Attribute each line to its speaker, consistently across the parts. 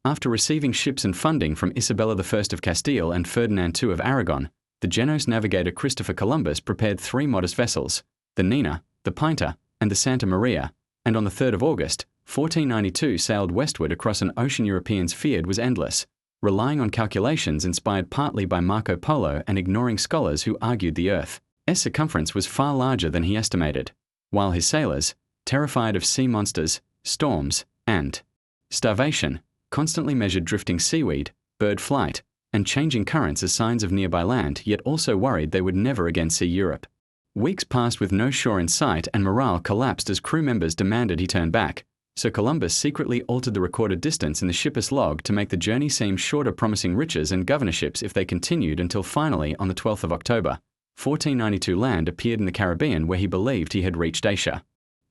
Speaker 1: After receiving ships and funding from Isabella I of Castile and Ferdinand II of Aragon, the Genoese navigator Christopher Columbus prepared 3 modest vessels, the Nina, the Pinta, and the Santa Maria, and on the 3rd of August, 1492 sailed westward across an ocean Europeans feared was endless, relying on calculations inspired partly by Marco Polo and ignoring scholars who argued the Earth's circumference was far larger than he estimated, while his sailors, terrified of sea monsters, storms, and starvation, constantly measured drifting seaweed, bird flight, and changing currents as signs of nearby land, yet also worried they would never again see Europe. Weeks passed with no shore in sight and morale collapsed as crew members demanded he turn back, so Columbus secretly altered the recorded distance in the shipper's log to make the journey seem shorter, promising riches and governorships if they continued, until finally, on the 12th of October, 1492, land appeared in the Caribbean where he believed he had reached Asia.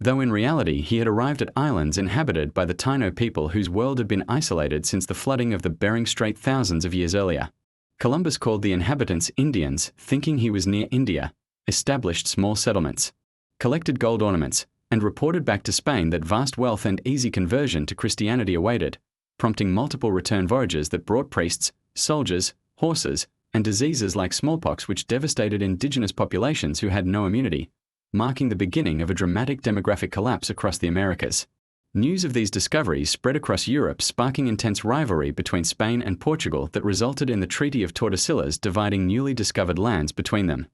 Speaker 1: Though in reality he had arrived at islands inhabited by the Taino people whose world had been isolated since the flooding of the BeringStrait thousands of years earlier. Columbus called the inhabitants Indians, thinking he was near India, established small settlements, collected gold ornaments, and reported back to Spain that vast wealth and easy conversion to Christianity awaited, prompting multiple return voyages that brought priests, soldiers, horses, and diseases like smallpox which devastated indigenous populations who had no immunity, marking the beginning of a dramatic demographic collapse across the Americas. News of these discoveries spread across Europe, sparking intense rivalry between Spain and Portugal that resulted in the Treaty of Tordesillas dividing newly discovered lands between them.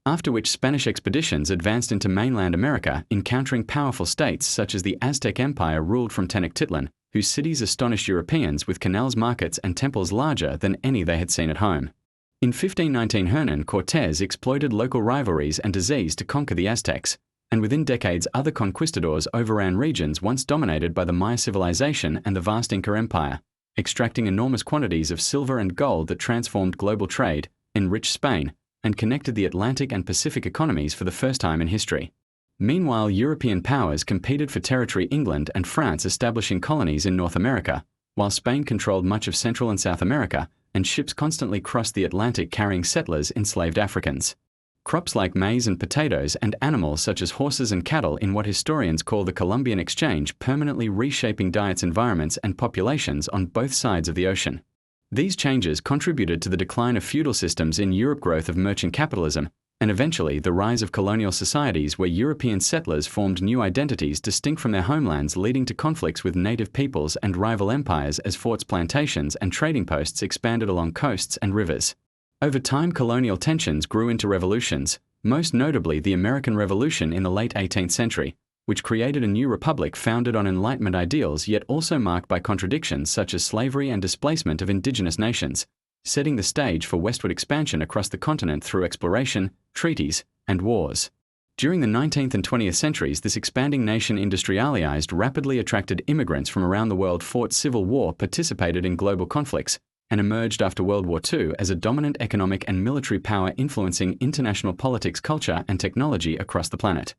Speaker 1: After which Spanish expeditions advanced into mainland America, encountering powerful states such as the Aztec Empire ruled from Tenochtitlan, whose cities astonished Europeans with canals, markets, and temples larger than any they had seen at home. In 1519, Hernán Cortés exploited local rivalries and disease to conquer the Aztecs, and within decades other conquistadors overran regions once dominated by the MayaCivilization and the vast IncaEmpire, extracting enormous quantities of silver and gold that transformed global trade, enriched Spain, and connected the Atlantic and Pacific economies for the first time in history. Meanwhile, European powers competed for territory, England and France establishing colonies in North America, while Spain controlled much of Central and South America, and ships constantly crossed the Atlantic carrying settlers, enslaved Africans. Crops like maize and potatoes, and animals such as horses and cattle in what historians call the Columbian Exchange, permanently reshaping diets, environments, and populations on both sides of the ocean. These changes contributed to the decline of feudal systems in Europe, growth of merchant capitalism, and eventually the rise of colonial societies where European settlers formed new identities distinct from their homelands, leading to conflicts with native peoples and rival empires as forts, plantations, and trading posts expanded along coasts and rivers. Over time, colonial tensions grew into revolutions, most notably the American Revolution in the late 18th century, which created a new republic founded on Enlightenment ideals yet also marked by contradictions such as slavery and displacement of indigenous nations, setting the stage for westward expansion across the continent through exploration, treaties, and wars. During the 19th and 20th centuries, this expanding nation industrialized rapidly attracted immigrants from around the world, fought civil war, participated in global conflicts, and emerged after World War II as a dominant economic and military power influencing international politics, culture, and technology across the planet.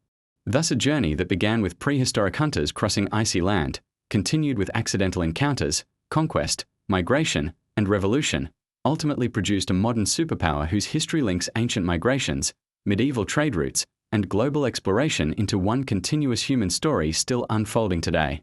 Speaker 1: Thus, a journey that began with prehistoric hunters crossing icy land, continued with accidental encounters, conquest, migration, and revolution, ultimately produced a modern superpower whose history links ancient migrations, medieval trade routes, and global exploration into one continuous human story still unfolding today.